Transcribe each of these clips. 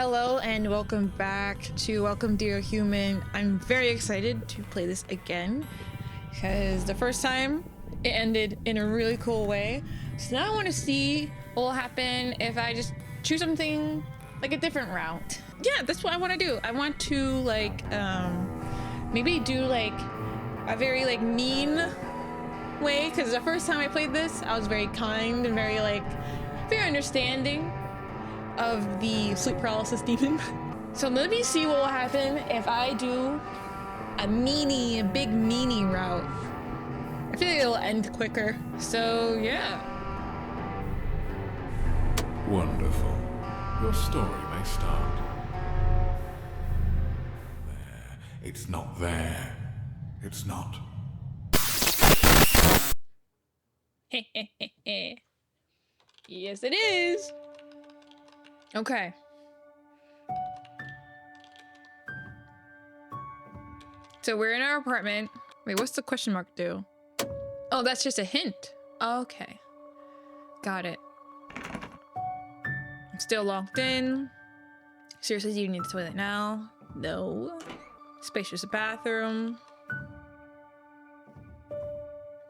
Hello and welcome back to Welcome Dear Human. I'm very excited to play this again because the first time it ended in a really cool way. So now I want to see what will happen if I just choose something like a different route. Yeah, that's what I want to do. I want to like maybe do like a very like mean way, because the first time I played this I was very kind and very understanding of the sleep paralysis demon. So let me see what will happen if I do a big meanie route. I feel like it'll end quicker. So yeah. Wonderful. Your story may start. There. It's not there. It's not. Yes, it is. Okay. So we're in our apartment. Wait, what's the question mark do? Oh, that's just a hint. Okay. Got it. I'm still locked in. Seriously, do you need the toilet now? No. Spacious bathroom.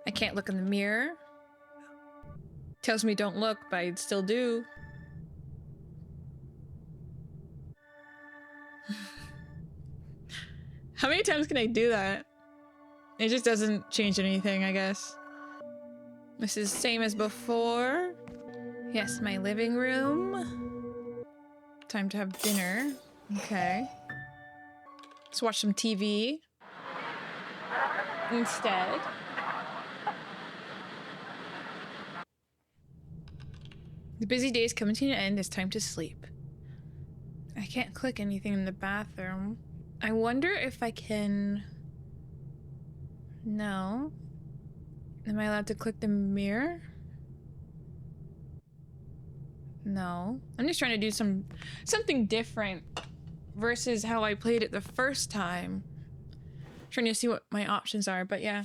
I can't look in the mirror. Tells me don't look, but I still do. How many times can I do that? It just doesn't change anything, I guess. This is the same as before. Yes, my living room. Time to have dinner. Okay. Let's watch some TV instead. The busy day is coming to an end. It's time to sleep. I can't click anything in the bathroom. I wonder if I can... No. Am I allowed to click the mirror? No. I'm just trying to do something different versus how I played it the first time. Trying to see what my options are, but yeah.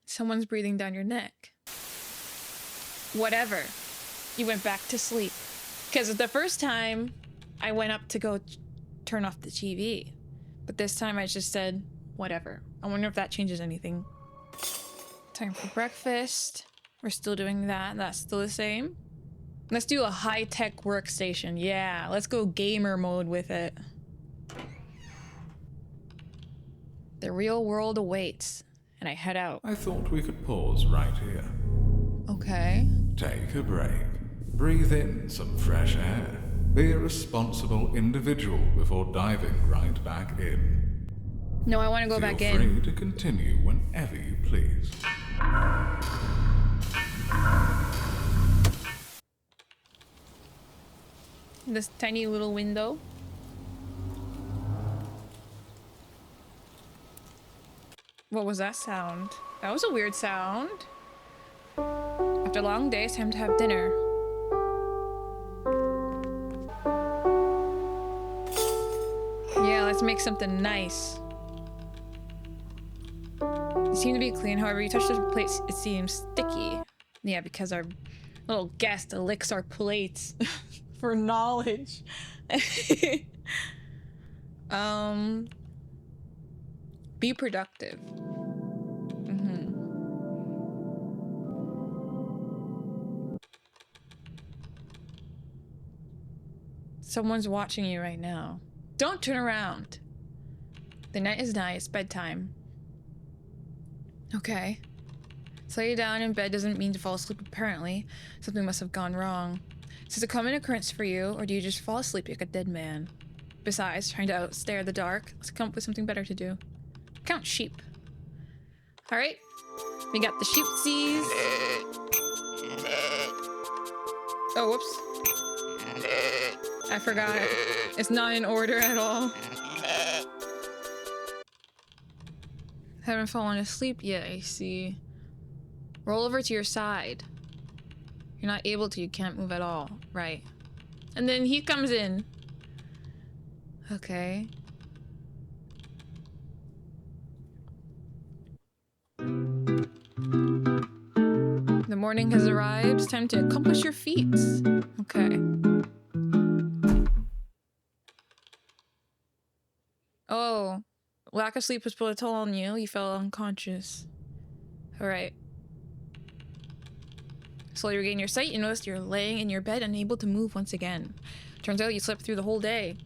Someone's breathing down your neck. Whatever. You went back to sleep. Because the first time I went up to go turn off the TV, but this time I just said whatever. I wonder if that changes anything. Time for breakfast. We're still doing that. That's still the same. Let's do a high-tech workstation. Yeah, let's go gamer mode with it. The real world awaits, and I head out. I thought we could pause right here. Okay. Take a break. Breathe in some fresh air. Be a responsible individual before diving right back in. No, I want to go back in. Feel free to continue whenever you please. This tiny little window. What was that sound? That was a weird sound. After a long day, it's time to have dinner. Yeah, let's make something nice. It seemed to be clean, however, you touch the plates, it seems sticky. Yeah, because our little guest licks our plates for knowledge. Be productive. Someone's watching you right now. Don't turn around. The night is nigh, it's bedtime. Okay. So lay down in bed doesn't mean to fall asleep, apparently. Something must have gone wrong. Is this a common occurrence for you, or do you just fall asleep like a dead man? Besides, trying to outstare the dark, let's come up with something better to do. Count sheep. Alright. We got the sheepsies. Oh, whoops. I forgot. It's not in order at all. Haven't fallen asleep yet, I see. Roll over to your side. You're not able to, you can't move at all. Right. And then he comes in. Okay. The morning has arrived. It's time to accomplish your feats. Okay. Lack of sleep was put a toll on you. You fell unconscious. Alright. Slowly regain your sight. You notice you're laying in your bed, unable to move once again. Turns out you slept through the whole day.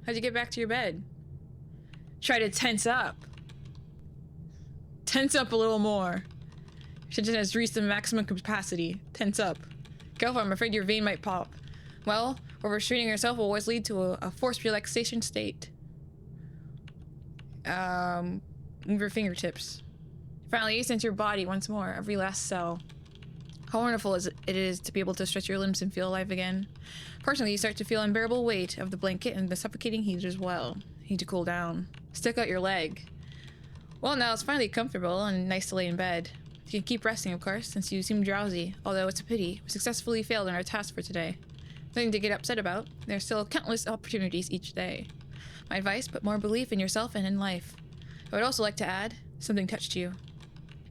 How'd you get back to your bed? Try to tense up. Tense up a little more. Your tension has reached the maximum capacity. Tense up. Careful, I'm afraid your vein might pop. Well, overstraining yourself will always lead to a forced relaxation state. Move your fingertips. Finally, you sense your body once more, every last cell. How wonderful it is to be able to stretch your limbs and feel alive again. Personally, you start to feel unbearable weight of the blanket and the suffocating heat as well. You need to cool down. Stick out your leg. Well, now it's finally comfortable and nice to lay in bed. You can keep resting, of course, since you seem drowsy, although it's a pity. We successfully failed in our task for today. Nothing to get upset about. There are still countless opportunities each day. My advice, put more belief in yourself and in life. I would also like to add, something touched you.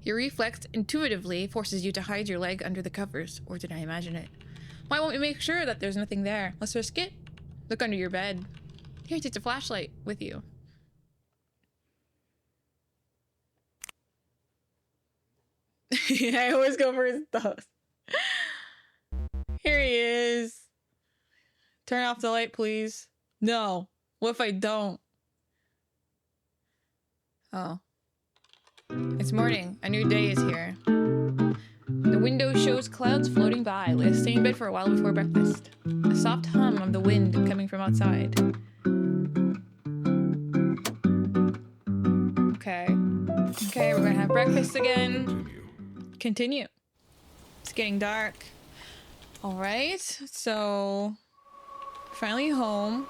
Your reflex intuitively forces you to hide your leg under the covers, or did I imagine it? Why won't you make sure that there's nothing there? Let's risk it. Look under your bed. Here, take the flashlight with you. I always go for his thoughts. Here he is. Turn off the light, please. No. What if I don't? Oh. It's morning. A new day is here. The window shows clouds floating by. Let us stay in bed for a while before breakfast. A soft hum of the wind coming from outside. Okay. Okay, we're gonna have breakfast again. Continue. It's getting dark. Alright, so... finally home.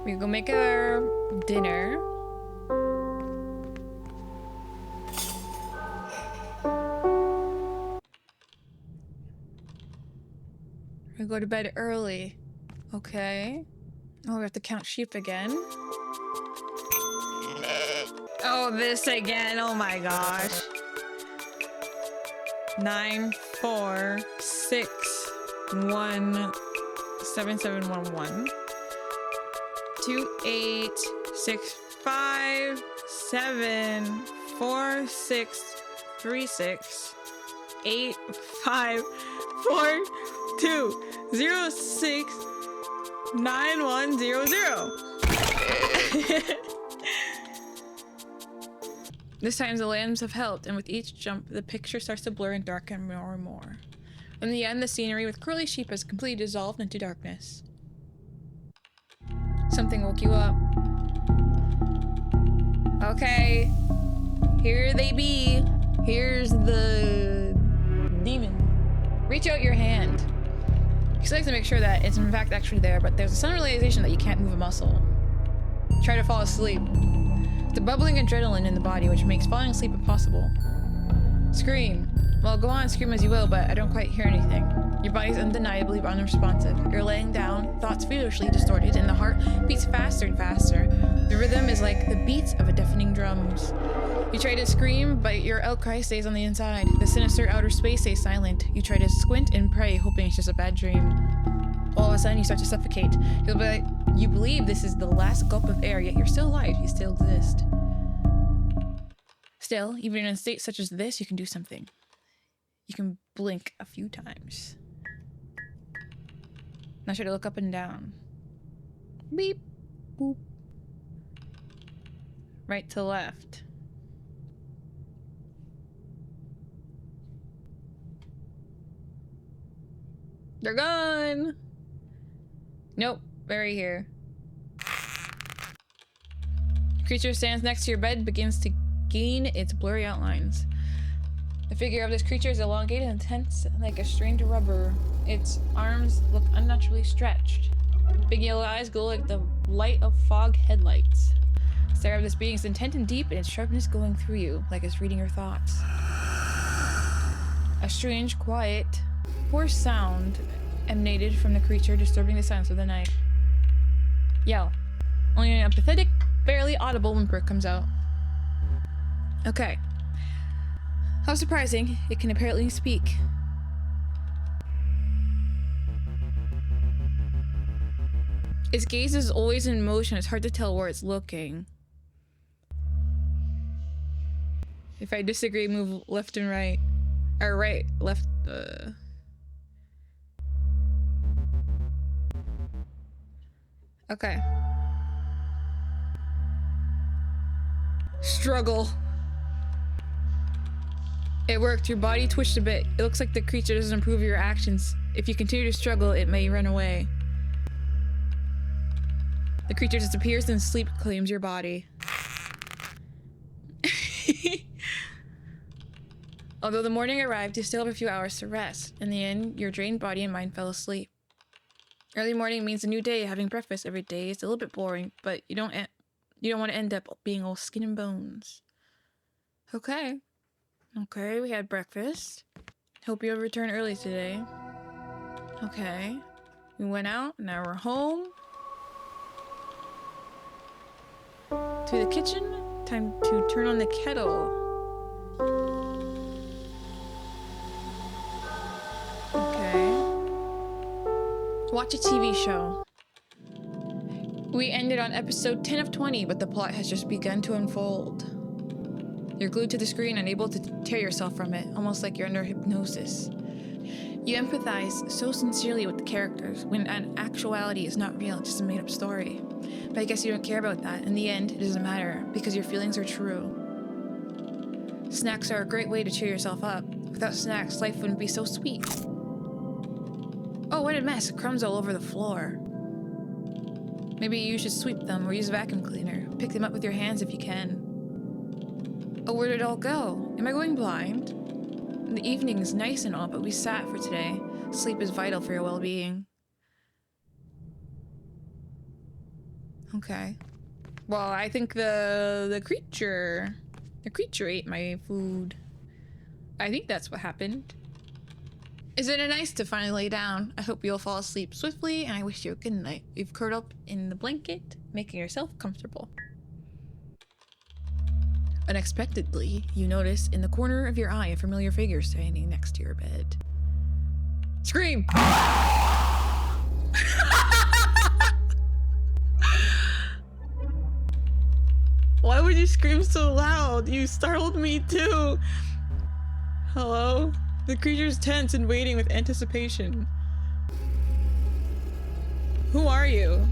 We go make our dinner. We go to bed early. Okay. Oh, we have to count sheep again. Oh, this again. Oh my gosh. 9, 4, 6, 1, 7, 7, 1, 1. 2, 8, 6, 5, 7, 4, 6, 3, 6, 8, 5, 4, 2, 0, 6, 9, 1, 0, 0. This time the lambs have helped, and with each jump, the picture starts to blur and darken more and more. In the end, the scenery with curly sheep has completely dissolved into darkness. Something woke you up. Okay. Here they be. Here's the demon. Reach out your hand. You select to make sure that it's in fact actually there, but there's a sudden realization that you can't move a muscle. Try to fall asleep. The bubbling adrenaline in the body which makes falling asleep impossible. Scream. Well, go on, scream as you will, but I don't quite hear anything. Your body's undeniably unresponsive. You're laying down, thoughts feverishly distorted, and the heart beats faster and faster. The rhythm is like the beats of a deafening drums. You try to scream, but your outcry stays on the inside. The sinister outer space stays silent. You try to squint and pray, hoping it's just a bad dream. All of a sudden, you start to suffocate. You believe this is the last gulp of air, yet you're still alive. You still exist. Still, even in a state such as this, you can do something. You can blink a few times. Now try to look up and down. Beep. Boop. Right to left. They're gone! Nope, very here. The creature stands next to your bed, begins to gain its blurry outlines. The figure of this creature is elongated and tense like a strained rubber. Its arms look unnaturally stretched. Big yellow eyes glow like the light of fog headlights. The stare of this being is intent and deep, and its sharpness going through you, like it's reading your thoughts. A strange, quiet, hoarse sound emanated from the creature, disturbing the silence of the night. Yell. Only a pathetic, barely audible whimper comes out. Okay. How surprising, it can apparently speak. Its gaze is always in motion. It's hard to tell where it's looking. If I disagree, move left and right. Or right, left, Okay. Struggle. It worked. Your body twitched a bit. It looks like the creature doesn't approve of your actions. If you continue to struggle, it may run away. The creature disappears and sleep claims your body. Although the morning arrived, you still have a few hours to rest. In the end, your drained body and mind fell asleep. Early morning means a new day. Having breakfast every day is a little bit boring, but you don't want to end up being all skin and bones. Okay. Okay, we had breakfast. Hope you'll return early today. Okay. We went out, now we're home. To the kitchen. Time to turn on the kettle. Okay. Watch a TV show. We ended on episode 10 of 20, but the plot has just begun to unfold. You're glued to the screen, unable to tear yourself from it, almost like you're under hypnosis. You empathize so sincerely with the characters, when in actuality it's not real, it's just a made-up story. But I guess you don't care about that. In the end, it doesn't matter, because your feelings are true. Snacks are a great way to cheer yourself up. Without snacks, life wouldn't be so sweet. Oh, what a mess. Crumbs all over the floor. Maybe you should sweep them or use a vacuum cleaner. Pick them up with your hands if you can. Oh, where did it all go? Am I going blind? The evening is nice and all, but we sat for today. Sleep is vital for your well-being. Okay. Well, I think the creature ate my food. I think that's what happened. Isn't it nice to finally lay down? I hope you'll fall asleep swiftly, and I wish you a good night. You've curled up in the blanket, making yourself comfortable. Unexpectedly, you notice in the corner of your eye a familiar figure standing next to your bed. Scream! Why would you scream so loud? You startled me too! Hello? The creature's tense and waiting with anticipation. Who are you?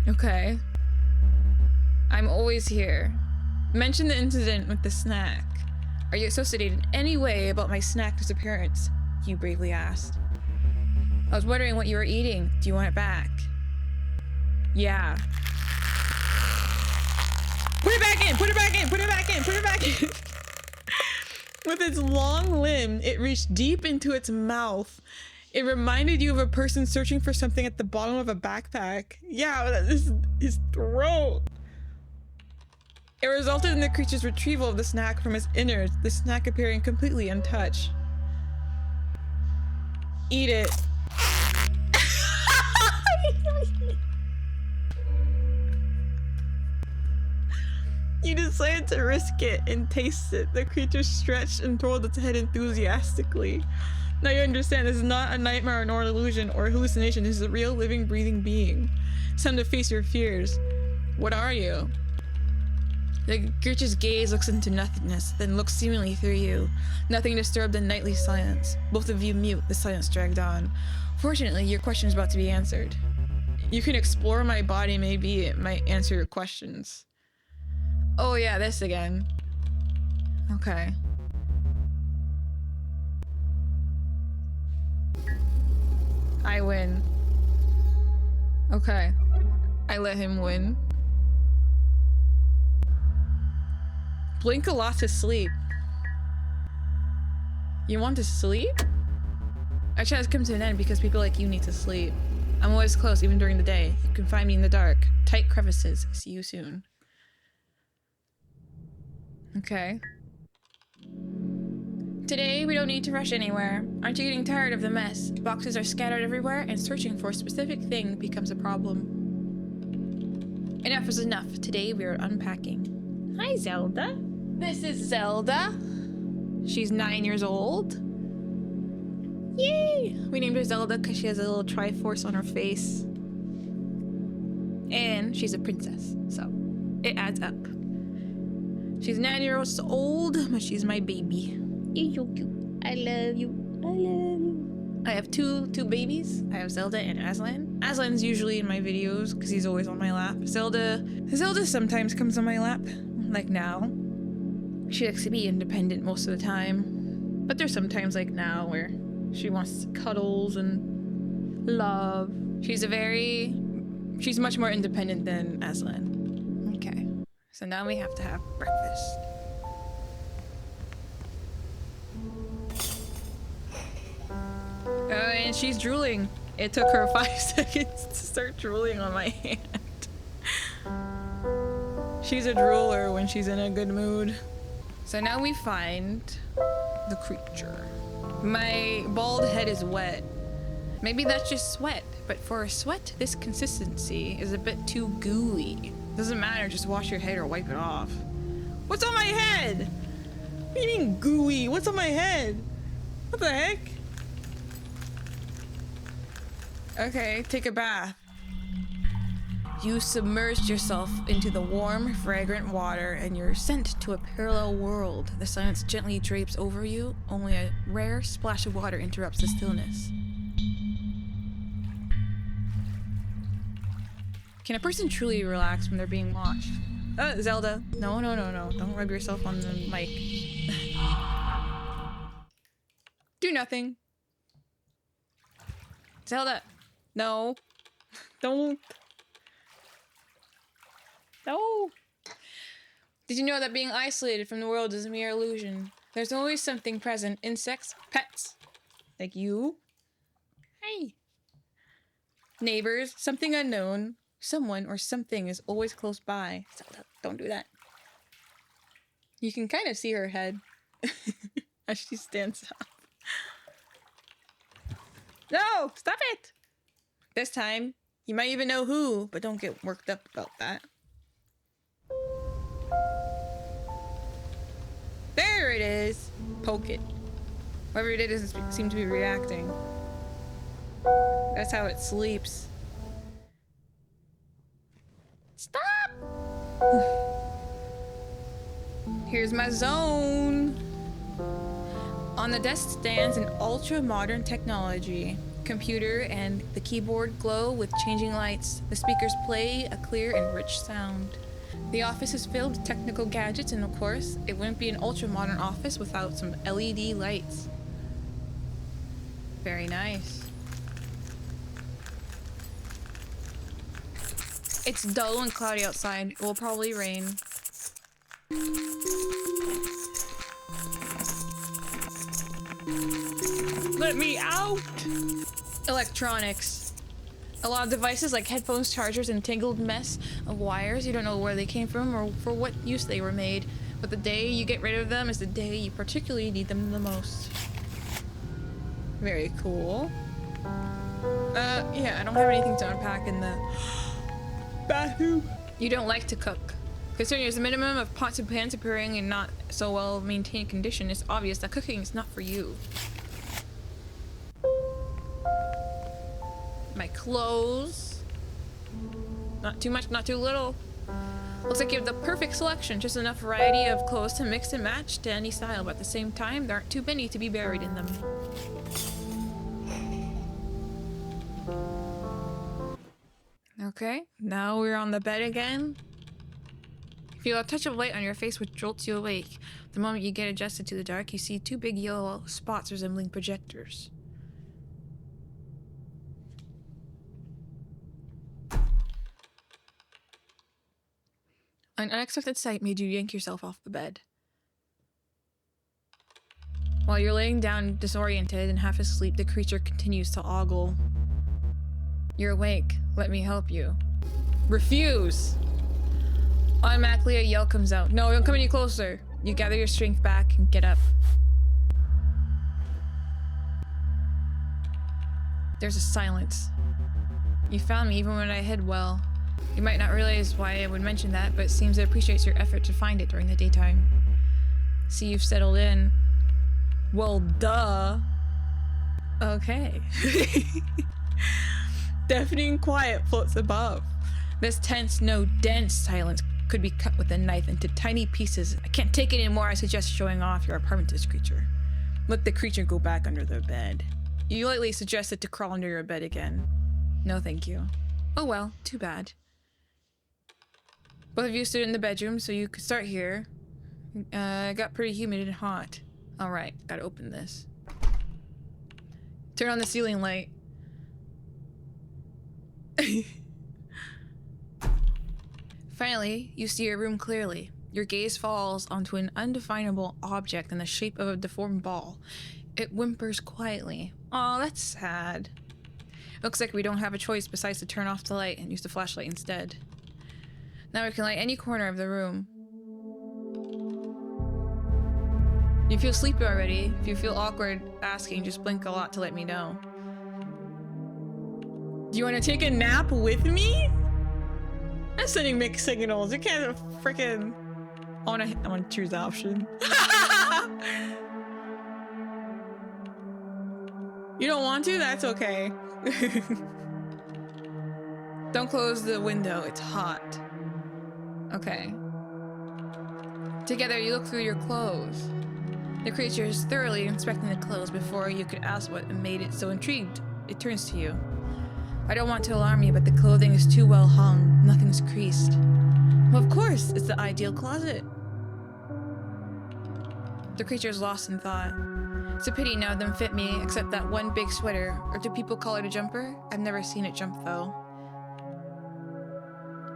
Okay. I'm always here. Mention the incident with the snack. Are you associated in any way about my snack disappearance? You bravely asked. I was wondering what you were eating. Do you want it back? Yeah. Put it back in! Put it back in! Put it back in! Put it back in! With its long limb, it reached deep into its mouth. It reminded you of a person searching for something at the bottom of a backpack. Yeah, this is his throat. It resulted in the creature's retrieval of the snack from its innards, the snack appearing completely untouched. Eat it. You decided to risk it and taste it. The creature stretched and twirled its head enthusiastically. Now you understand this is not a nightmare nor an illusion or a hallucination. This is a real, living, breathing being. It's time to face your fears. What are you? The creature's gaze looks into nothingness, then looks seemingly through you. Nothing disturbed the nightly silence. Both of you mute. The silence dragged on. Fortunately, your question is about to be answered. You can explore my body. Maybe it might answer your questions. Oh yeah, this again. Okay. I win. Okay. I let him win. Blink a lot to sleep. You want to sleep? Our chat has come to an end because people like you need to sleep. I'm always close, even during the day. You can find me in the dark. Tight crevices. See you soon. Okay. Today, we don't need to rush anywhere. Aren't you getting tired of the mess? Boxes are scattered everywhere, and searching for a specific thing becomes a problem. Enough is enough. Today, we are unpacking. Hi, Zelda. This is Zelda. She's 9 years old. Yay! We named her Zelda because she has a little Triforce on her face. And she's a princess, so it adds up. She's 9 years old, but she's my baby. You're so cute. I love you. I love you. I have two babies. I have Zelda and Aslan. Aslan's usually in my videos because he's always on my lap. Zelda sometimes comes on my lap, like now. She likes to be independent most of the time, but there's sometimes like now where she wants cuddles and love. She's much more independent than Aslan. Okay, so now we have to have breakfast. And she's drooling. It took her 5 seconds to start drooling on my hand. She's a drooler when she's in a good mood. So now we find the creature. My bald head is wet. Maybe that's just sweat, but for a sweat, this consistency is a bit too gooey. Doesn't matter, just wash your head or wipe it off. What's on my head? What do you mean gooey? What's on my head? What the heck? Okay, take a bath. You submerged yourself into the warm, fragrant water and you're sent to a parallel world. The silence gently drapes over you. Only a rare splash of water interrupts the stillness. Can a person truly relax when they're being watched? Zelda. No. Don't rub yourself on the mic. Do nothing. Zelda. No. Don't. No. Did you know that being isolated from the world is a mere illusion? There's always something present. Insects, pets, like you. Hey. Neighbors, something unknown. Someone or something is always close by. Zelda, don't do that. You can kind of see her head as she stands up. No! Stop it! This time, you might even know who, but don't get worked up about that. There it is! Poke it. Whatever it is doesn't seem to be reacting. That's how it sleeps. Stop! Here's my zone. On the desk stands an ultra-modern technology. Computer and the keyboard glow with changing lights. The speakers play a clear and rich sound. The office is filled with technical gadgets, and of course, it wouldn't be an ultra-modern office without some LED lights. Very nice. It's dull and cloudy outside. It will probably rain. Let me out! Electronics. A lot of devices like headphones, chargers, and tangled mess of wires. You don't know where they came from or for what use they were made, but the day you get rid of them is the day you particularly need them the most. Very cool. Yeah, I don't have anything to unpack in the bathroom. You don't like to cook. Considering there's a minimum of pots and pans appearing in not so well maintained condition, it's obvious that cooking is not for you. My clothes. Not too much, not too little. Looks like you have the perfect selection, just enough variety of clothes to mix and match to any style, but at the same time, there aren't too many to be buried in them. Okay, now we're on the bed again. Feel a touch of light on your face which jolts you awake. The moment you get adjusted to the dark, you see two big yellow spots resembling projectors. An unexpected sight made you yank yourself off the bed. While you're laying down disoriented and half asleep, the creature continues to ogle. You're awake. Let me help you. Refuse! Automatically a yell comes out. No, don't come any closer. You gather your strength back and get up. There's a silence. You found me even when I hid well. You might not realize why I would mention that, but it seems it appreciates your effort to find it during the daytime. See, you've settled in. Well, duh. Okay. Deafening quiet floats above. This tense, no, dense silence could be cut with a knife into tiny pieces. I can't take it anymore. I suggest showing off your apartment to this creature. Let the creature go back under the bed. You lightly suggest it to crawl under your bed again. No, thank you. Oh well, too bad. Both of you stood in the bedroom, so you could start here. It got pretty humid and hot. Alright, gotta open this. Turn on the ceiling light. Finally, you see your room clearly. Your gaze falls onto an undefinable object in the shape of a deformed ball. It whimpers quietly. Aw, that's sad. Looks like we don't have a choice besides to turn off the light and use the flashlight instead. Now we can light any corner of the room. You feel sleepy already. If you feel awkward asking, just blink a lot to let me know. Do you want to take a nap with me? I'm sending mixed signals. You can't freaking... I want to choose the option. You don't want to? That's okay. Don't close the window. It's hot. Okay. Together, you look through your clothes. The creature is thoroughly inspecting the clothes before you could ask what made it so intrigued. It turns to you. I don't want to alarm you, but the clothing is too well hung. Nothing's creased. Well, of course, it's the ideal closet. The creature is lost in thought. It's a pity none of them fit me, except that one big sweater. Or do people call it a jumper? I've never seen it jump, though.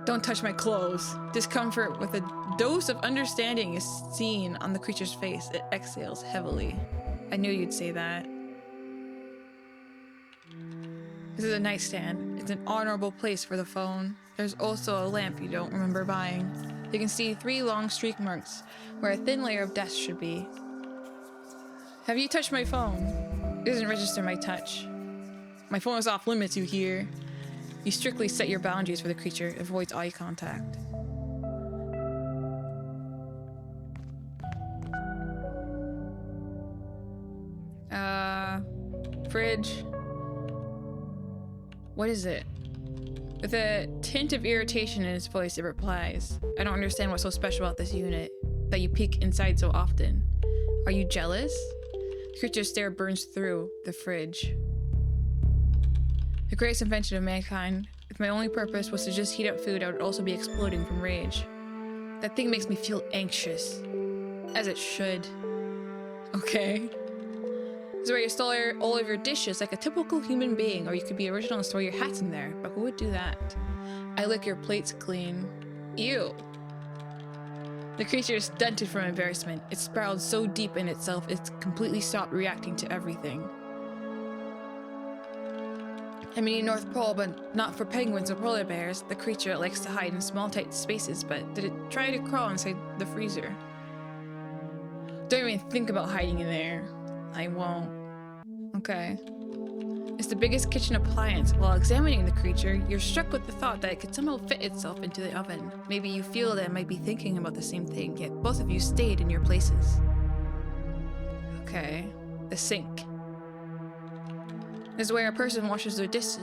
Don't touch my clothes. Discomfort with a dose of understanding is seen on the creature's face. It exhales heavily. I knew you'd say that. This is a nightstand. It's an honorable place for the phone. There's also a lamp you don't remember buying. You can see 3 long streak marks where a thin layer of dust should be. Have you touched my phone? It doesn't register my touch. My phone is off limits, you hear. You strictly set your boundaries for the creature. It avoids eye contact. Fridge. What is it? With a tint of irritation in his voice, it replies, I don't understand what's so special about this unit, that you peek inside so often. Are you jealous? The creature's stare burns through the fridge. The greatest invention of mankind. If my only purpose was to just heat up food, I would also be exploding from rage. That thing makes me feel anxious. As it should. Okay. This is where you store all of your dishes like a typical human being, or you could be original and store your hats in there, but who would do that? I lick your plates clean. Ew. The creature is stunted from embarrassment. It spiraled so deep in itself, it's completely stopped reacting to everything. I mean North Pole, but not for penguins or polar bears. The creature likes to hide in small, tight spaces, but did it try to crawl inside the freezer? Don't even think about hiding in there. I won't. Okay. It's the biggest kitchen appliance. While examining the creature, you're struck with the thought that it could somehow fit itself into the oven. Maybe you feel that it might be thinking about the same thing, yet both of you stayed in your places. Okay. The sink. This is where a person washes their dishes.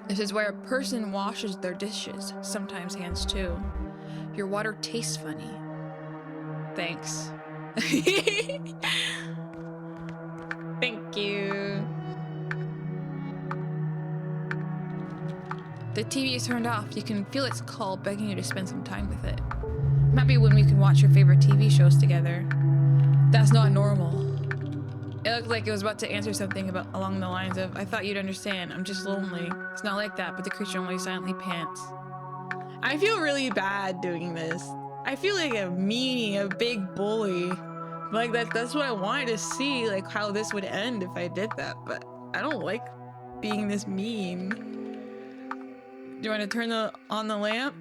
This is where a person washes their dishes, sometimes hands too. Your water tastes funny. Thanks. Thank you. The TV is turned off. You can feel its call begging you to spend some time with it. Maybe when we can watch your favorite TV shows together. That's not normal. It looked like it was about to answer something along the lines of, I thought you'd understand, I'm just lonely. It's not like that, but the creature only silently pants. I feel really bad doing this. I feel like a meanie, a big bully. Like that's what I wanted to see, like how this would end if I did that, but I don't like being this mean. Do you want to turn on the lamp?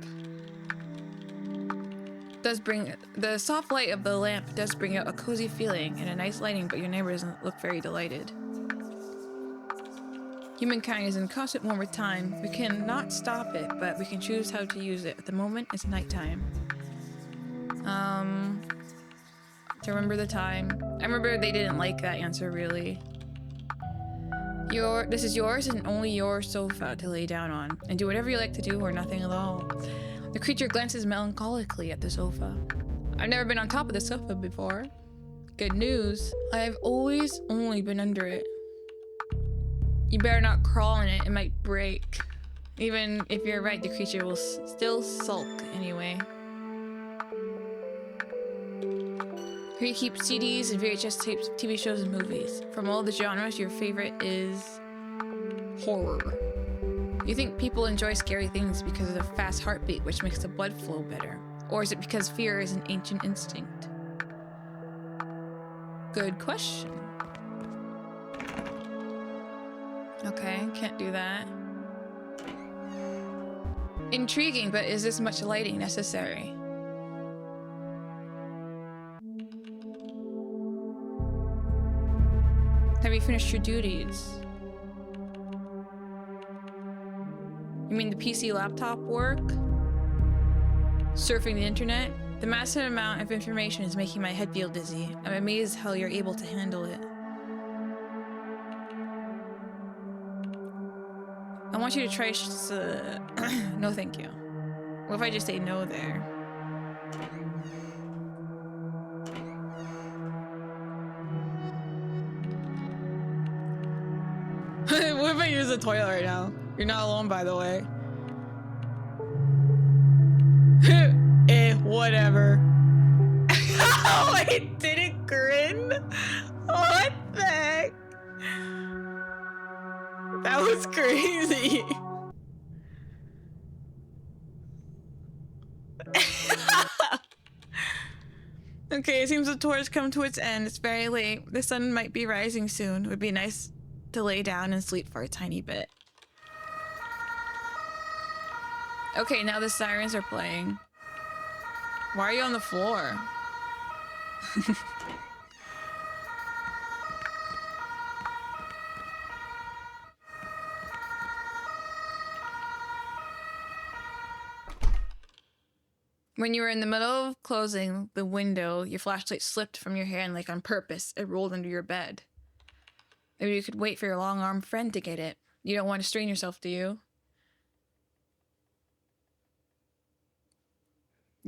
The soft light of the lamp does bring out a cozy feeling and a nice lighting, but your neighbor doesn't look very delighted. Humankind is in constant war with time. We cannot stop it, but we can choose how to use it. At the moment, it's nighttime. To remember the time, I remember they didn't like that answer, really. This is yours and only your sofa to lay down on, and do whatever you like to do or nothing at all. The creature glances melancholically at the sofa. I've never been on top of the sofa before. Good news. I've always only been under it. You better not crawl in it, it might break. Even if you're right, the creature will still sulk anyway. Here you keep CDs and VHS tapes of TV shows and movies. From all the genres, your favorite is horror. You think people enjoy scary things because of the fast heartbeat, which makes the blood flow better? Or is it because fear is an ancient instinct? Good question. Okay, can't do that. Intriguing, but is this much lighting necessary? Have you finished your duties? You mean the PC laptop work? Surfing the internet? The massive amount of information is making my head feel dizzy. I'm amazed how you're able to handle it. I want you to try no thank you. What if I just say no there? What if I use the toilet right now? You're not alone, by the way. Whatever. Oh, I didn't grin? What the heck? That was crazy. Okay, it seems the tour has come to its end. It's very late. The sun might be rising soon. It would be nice to lay down and sleep for a tiny bit. Okay, now the sirens are playing. Why are you on the floor? When you were in the middle of closing the window, your flashlight slipped from your hand like on purpose. It rolled under your bed. Maybe you could wait for your long-armed friend to get it. You don't want to strain yourself, do you?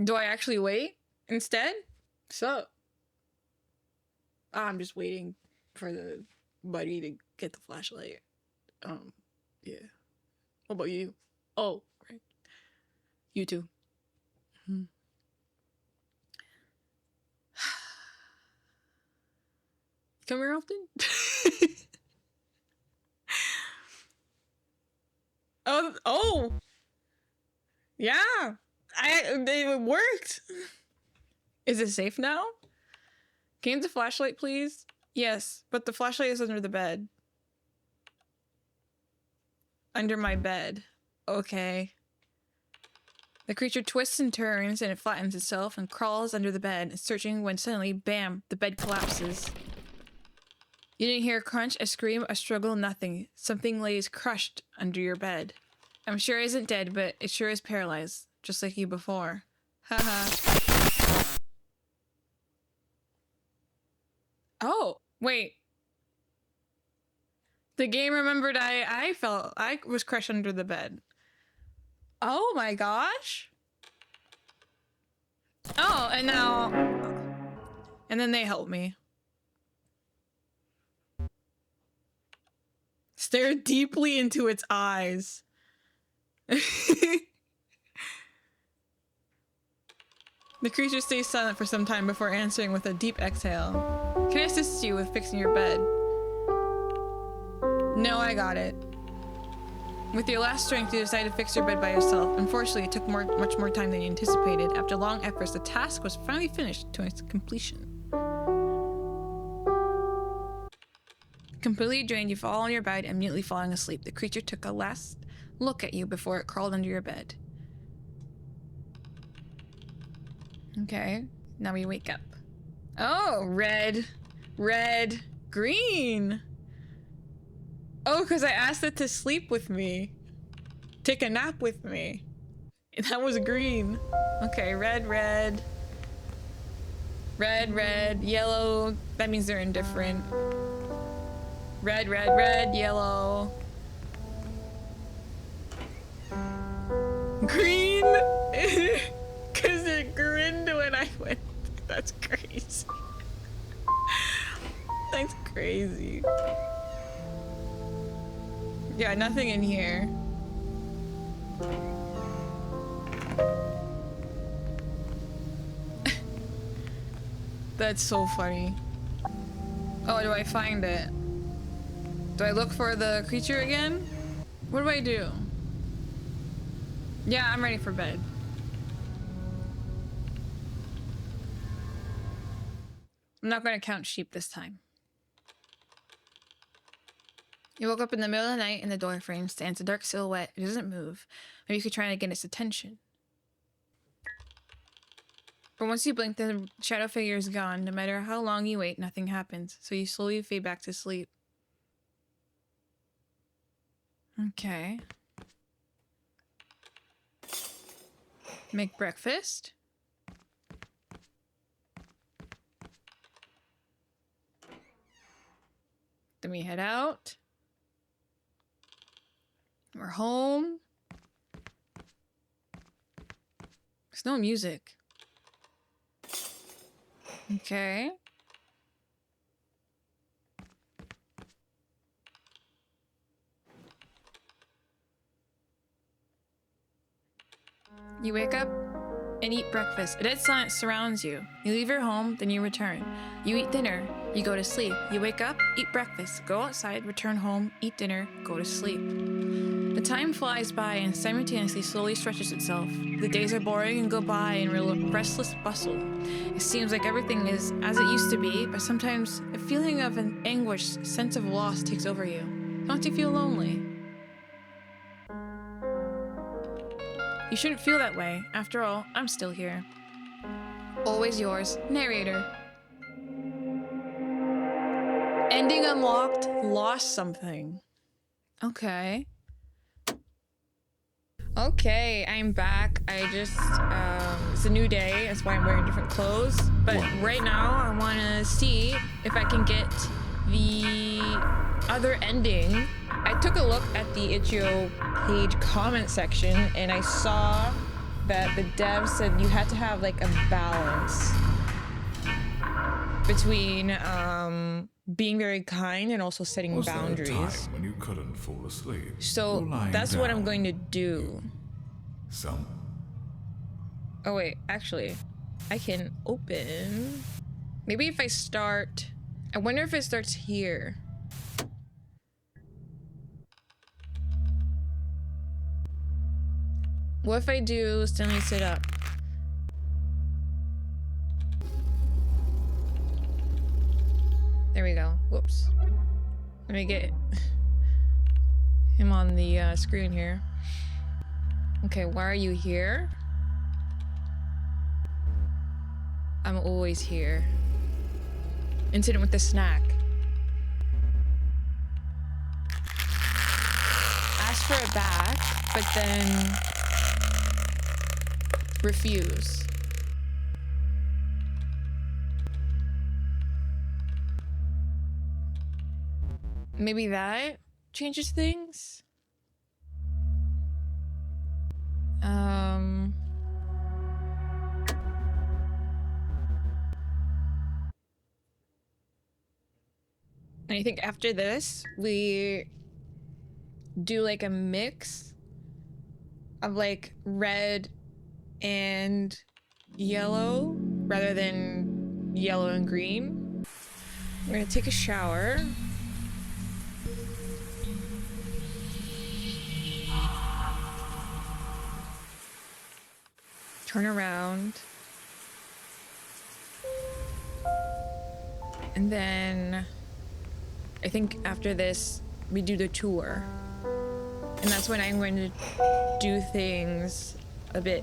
Do I actually wait instead? So, I'm just waiting for the buddy to get the flashlight. Yeah. What about you? Oh, right. You too. Come here often? Oh! Yeah! It worked! Is it safe now? Can you get the flashlight, please? Yes, but the flashlight is under the bed. Under my bed. Okay. The creature twists and turns, and it flattens itself and crawls under the bed, searching when suddenly, bam, the bed collapses. You didn't hear a crunch, a scream, a struggle, nothing. Something lays crushed under your bed. I'm sure it isn't dead, but it sure is paralyzed, just like you before. Haha. Oh, wait. The game remembered I was crushed under the bed. Oh my gosh. Oh, and now... And then they help me. Stare deeply into its eyes. The creature stays silent for some time before answering with a deep exhale. Can I assist you with fixing your bed? No, I got it. With your last strength, you decided to fix your bed by yourself. Unfortunately, it took much more time than you anticipated. After long efforts, the task was finally finished to its completion. Completely drained, you fall on your bed, immediately falling asleep. The creature took a last look at you before it crawled under your bed. Okay, now we wake up. Oh, red, green. Oh, because I asked it to sleep with me. Take a nap with me. That was green. Okay, red. Red, red, yellow. That means they're indifferent. Red, red, red, yellow. Green! Cause it grinned when I went. That's crazy. That's crazy. Yeah, nothing in here. That's so funny. Oh, do I find it? Do I look for the creature again? What do I do? Yeah, I'm ready for bed. I'm not gonna count sheep this time. You woke up in the middle of the night and the door frame stands a dark silhouette. It doesn't move. Maybe you could try to get its attention. But once you blink, the shadow figure is gone. No matter how long you wait, nothing happens. So you slowly fade back to sleep. Okay. Make breakfast. Then we head out. We're home. There's no music. Okay. You wake up and eat breakfast. A dead silence surrounds you. You leave your home, then you return. You eat dinner, you go to sleep. You wake up, eat breakfast, go outside, return home, eat dinner, go to sleep. The time flies by and simultaneously slowly stretches itself. The days are boring and go by in restless bustle. It seems like everything is as it used to be, but sometimes a feeling of an anguished sense of loss takes over you. Don't you feel lonely? You shouldn't feel that way. After all, I'm still here. Always yours, narrator. Ending unlocked, lost something. Okay. Okay, I'm back. I just, it's a new day. That's why I'm wearing different clothes. But right now, I want to see if I can get the other ending. I took a look at the itch.io page comment section, and I saw that the dev said you had to have like a balance between being very kind and also setting boundaries. Was there a time when you couldn't fall asleep? So that's what I'm going to do. Oh wait, actually, I can open. Maybe if I start, I wonder if it starts here. What if I do Stanley sit up? There we go. Whoops. Let me get him on the screen here. Okay, why are you here? I'm always here. Incident with the snack. Ask for it back, but then refuse. Maybe that changes things? I think after this, we do like a mix of like red and yellow rather than yellow and green. We're gonna take a shower. Turn around. And then I think after this, we do the tour. And that's when I'm going to do things a bit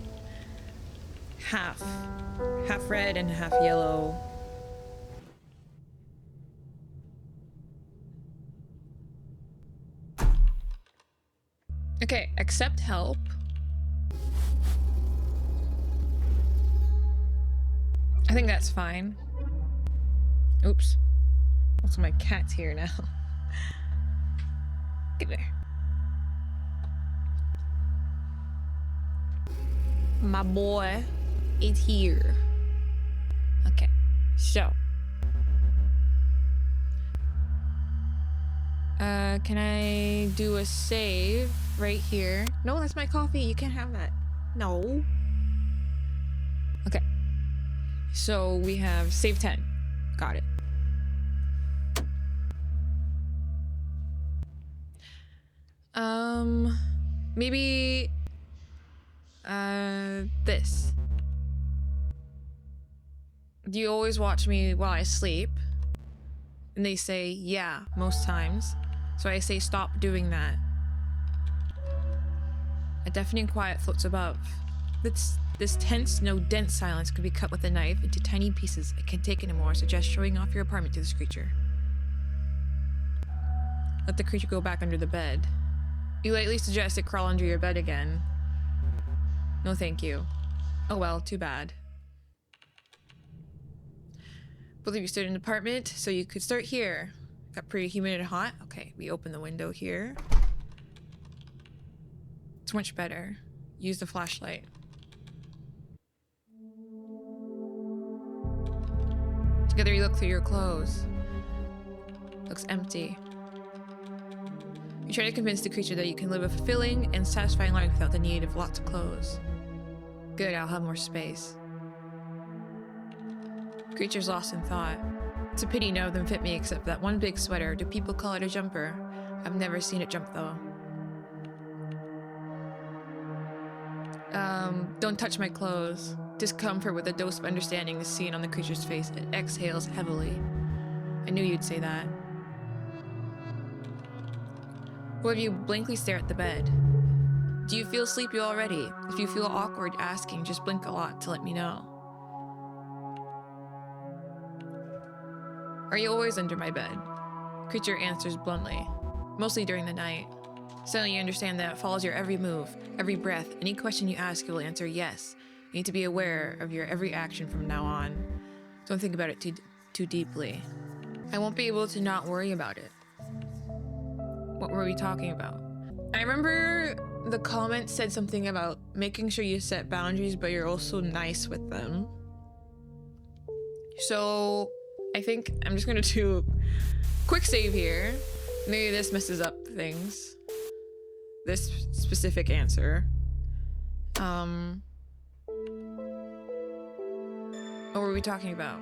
half red and half yellow. Okay, accept help. I think that's fine. Oops. Also, my cat's here now. Get there. My boy is here. Okay, so. Can I do a save right here? No, that's my coffee. You can't have that. No. Okay. So we have save 10. Got it. Maybe this. Do you always watch me while I sleep? And they say, yeah, most times. So I say, stop doing that. A deafening quiet floats above. This tense, no dense silence could be cut with a knife into tiny pieces. I can't take anymore, suggest showing off your apartment to this creature. Let the creature go back under the bed. You lightly suggest it crawl under your bed again. No thank you. Oh well, too bad. Both of you stood in an apartment, so you could start here. Got pretty humid and hot. Okay, we open the window here. It's much better. Use the flashlight. Together you look through your clothes. Looks empty. You try to convince the creature that you can live a fulfilling and satisfying life without the need of lots of clothes. Good, I'll have more space. Creature's lost in thought. It's a pity none of them fit me except that one big sweater. Do people call it a jumper? I've never seen it jump though. Don't touch my clothes. Discomfort with a dose of understanding is seen on the creature's face. It exhales heavily. I knew you'd say that. Both of you blankly stare at the bed. Do you feel sleepy already? If you feel awkward asking, just blink a lot to let me know. Are you always under my bed? Creature answers bluntly. Mostly during the night. Suddenly you understand that it follows your every move, every breath. Any question you ask, it will answer yes. You need to be aware of your every action from now on. Don't think about it too deeply. I won't be able to not worry about it. What were we talking about? I remember the comment said something about making sure you set boundaries, but you're also nice with them. So I think I'm just gonna do a quick save here. Maybe this messes up things. This specific answer. What were we talking about?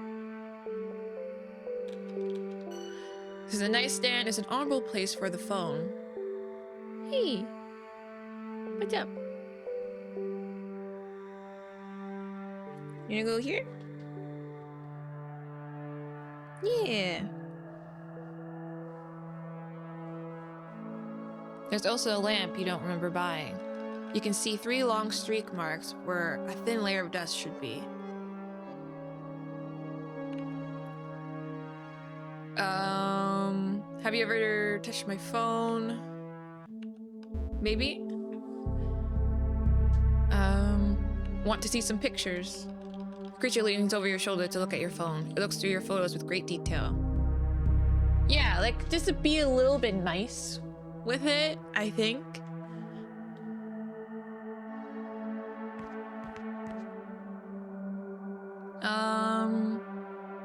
This is a nightstand. It's an honorable place for the phone. Hey, what's up? You gonna go here? Yeah. There's also a lamp you don't remember buying. You can see 3 long streak marks where a thin layer of dust should be. Have you ever touched my phone? Maybe? Want to see some pictures? The creature leans over your shoulder to look at your phone. It looks through your photos with great detail. Yeah, like, just to be a little bit nice with it, I think.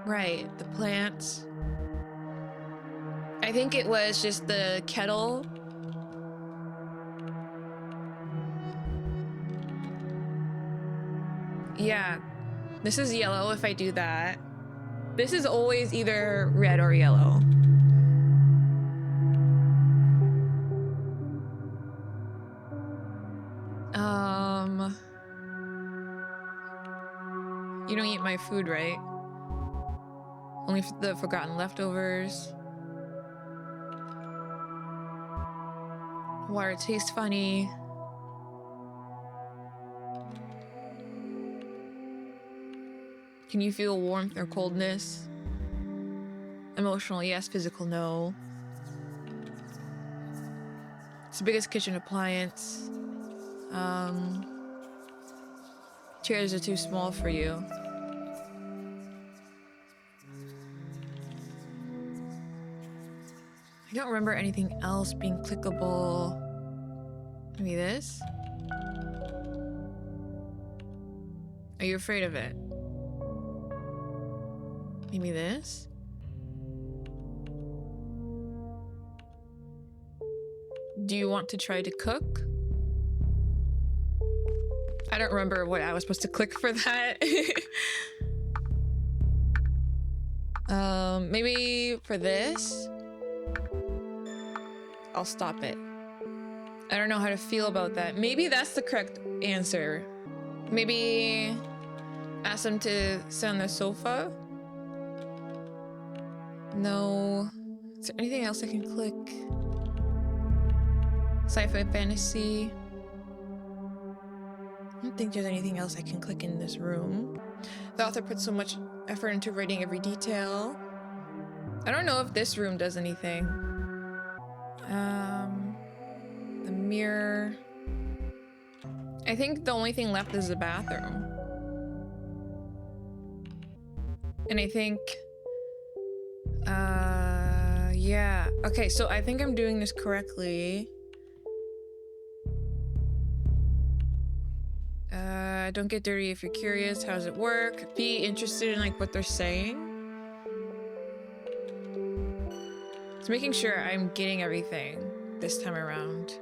Right, the plants. I think it was just the kettle. Yeah, this is yellow if I do that. This is always either red or yellow. You don't eat my food, right? Only the forgotten leftovers. Water tastes funny. Can you feel warmth or coldness? Emotional, yes. Physical, no. It's the biggest kitchen appliance. Chairs are too small for you. don't remember anything else being clickable. Maybe this? Are you afraid of it? Maybe this? Do you want to try to cook? I don't remember what I was supposed to click for that. Maybe for this? I'll stop it. I don't know how to feel about that. Maybe that's the correct answer. Maybe ask them to sit on the sofa? No. Is there anything else I can click? Sci-fi fantasy. I don't think there's anything else I can click in this room. The author put so much effort into writing every detail. I don't know if this room does anything. The mirror. I think the only thing left is the bathroom. And I think, yeah. Okay, so I think I'm doing this correctly. Don't get dirty if you're curious. How does it work? Be interested in like what they're saying. It's making sure I'm getting everything this time around.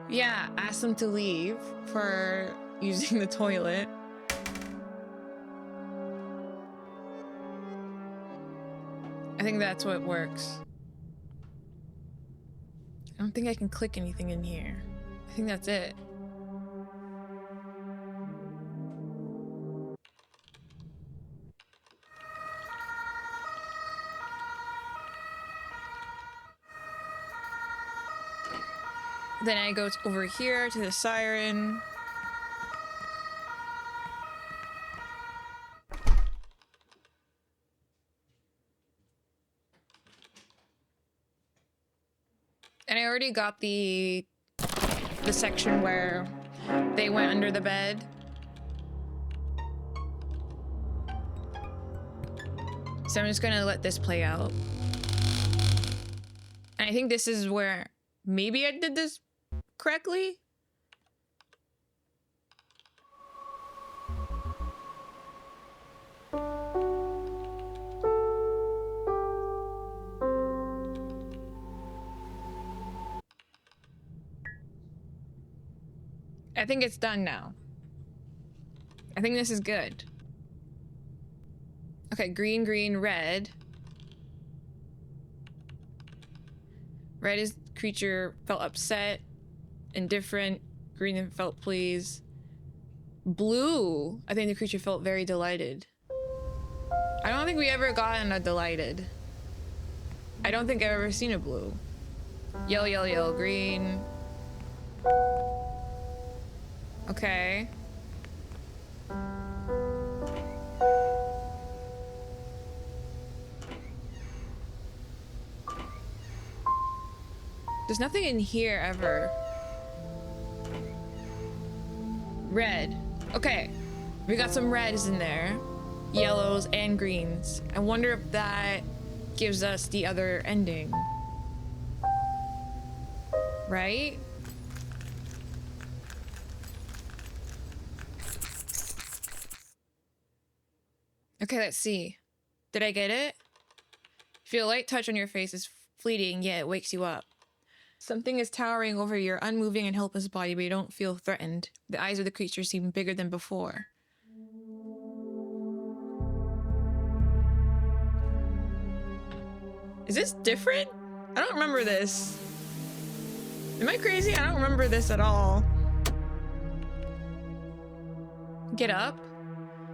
Yeah, ask them to leave for using the toilet. I think that's what works. I don't think I can click anything in here. I think that's it. Then I go over here to the siren. And I already got the section where they went under the bed. So I'm just gonna let this play out. And I think this is where maybe I did this correctly. I think it's done now. I think this is good. Okay, green, green, red. Red is creature felt upset, indifferent. Green felt pleased. Blue, I think the creature felt very delighted. I don't think we ever gotten a delighted. I don't think I've ever seen a blue. Yellow, yellow, yellow, green. Okay. There's nothing in here ever. Red. Okay. We got some reds in there. Yellows and greens. I wonder if that gives us the other ending. Right? Okay, let's see. Did I get it? Feel a light touch on your face is fleeting, yet it wakes you up. Something is towering over your unmoving and helpless body, but you don't feel threatened. The eyes of the creature seem bigger than before. Is this different? I don't remember this. Am I crazy? I don't remember this at all. Get up?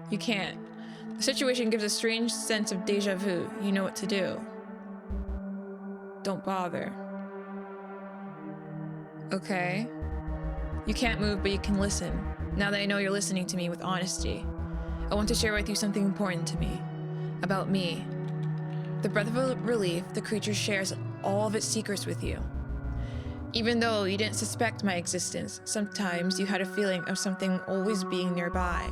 You can't. The situation gives a strange sense of deja vu. You know what to do. Don't bother. Okay. You can't move, but you can listen. Now that I know you're listening to me with honesty, I want to share with you something important to me. About me. The breath of relief, the creature shares all of its secrets with you. Even though you didn't suspect my existence, sometimes you had a feeling of something always being nearby.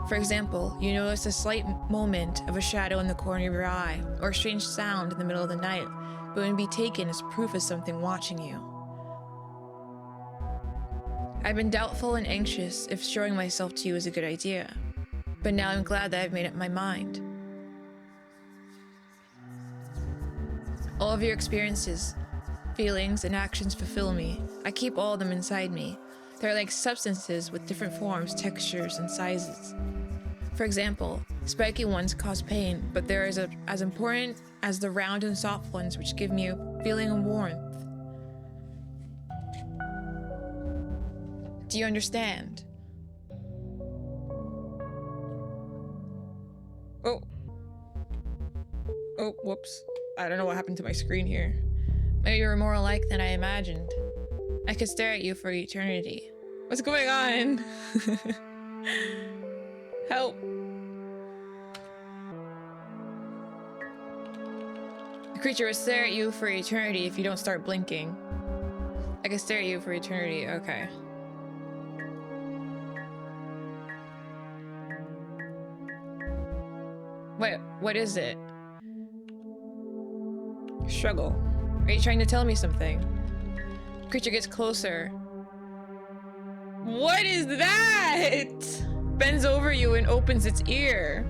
For example, you notice a slight moment of a shadow in the corner of your eye, or a strange sound in the middle of the night, but it would be taken as proof of something watching you. I've been doubtful and anxious if showing myself to you is a good idea, but now I'm glad that I've made up my mind. All of your experiences, feelings, and actions fulfill me. I keep all of them inside me. They're like substances with different forms, textures, and sizes. For example, spiky ones cause pain, but they're as important as the round and soft ones, which give me a feeling of warmth. Do you understand? Oh. Oh, whoops. I don't know what happened to my screen here. Maybe you're more alike than I imagined. I could stare at you for eternity. What's going on? Help. The creature would stare at you for eternity if you don't start blinking. I could stare at you for eternity, okay. Wait, what is it? Struggle. Are you trying to tell me something? Creature gets closer. What is that? Bends over you and opens its ear.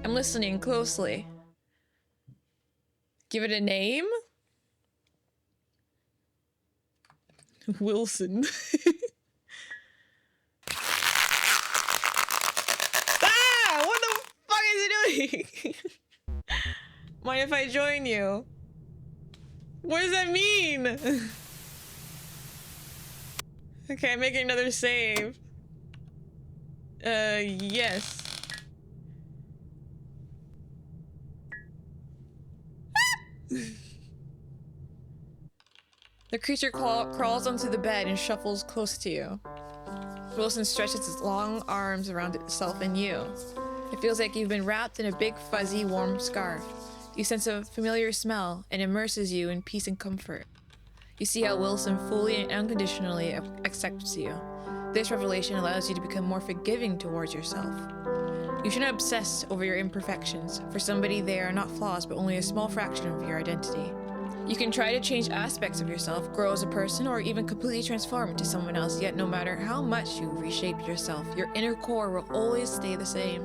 I'm listening closely. Give it a name? Wilson. Ah! What the fuck is it doing? Mind if I join you? What does that mean? Okay, I'm making another save. Yes. The creature crawls onto the bed and shuffles close to you. Wilson stretches its long arms around itself and you. It feels like you've been wrapped in a big, fuzzy, warm scarf. You sense a familiar smell and immerses you in peace and comfort. You see how Wilson fully and unconditionally accepts you. This revelation allows you to become more forgiving towards yourself. You shouldn't obsess over your imperfections. For somebody, they are not flaws, but only a small fraction of your identity. You can try to change aspects of yourself, grow as a person, or even completely transform into someone else, yet no matter how much you reshape yourself, your inner core will always stay the same.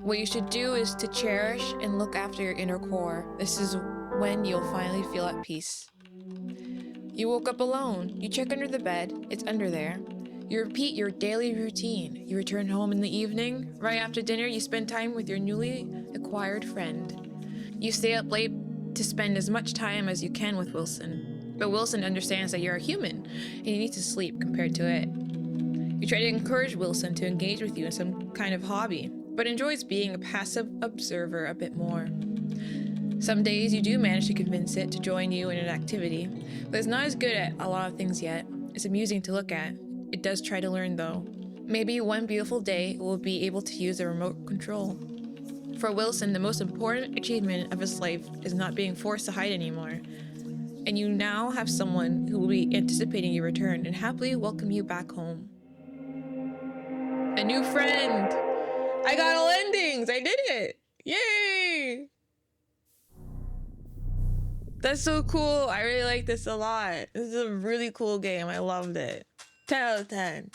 What you should do is to cherish and look after your inner core. This is when you'll finally feel at peace. You woke up alone. You check under the bed. It's under there. You repeat your daily routine. You return home in the evening. Right after dinner, you spend time with your newly acquired friend. You stay up late to spend as much time as you can with Wilson. But Wilson understands that you're a human and you need to sleep compared to it. You try to encourage Wilson to engage with you in some kind of hobby, but enjoys being a passive observer a bit more. Some days you do manage to convince it to join you in an activity, but it's not as good at a lot of things yet. It's amusing to look at. It does try to learn though. Maybe one beautiful day it will be able to use a remote control. For Wilson, the most important achievement of his life is not being forced to hide anymore. And you now have someone who will be anticipating your return and happily welcome you back home. A new friend! I got all endings! I did it! Yay! That's so cool. I really like this a lot. This is a really cool game. I loved it. 10 out of 10.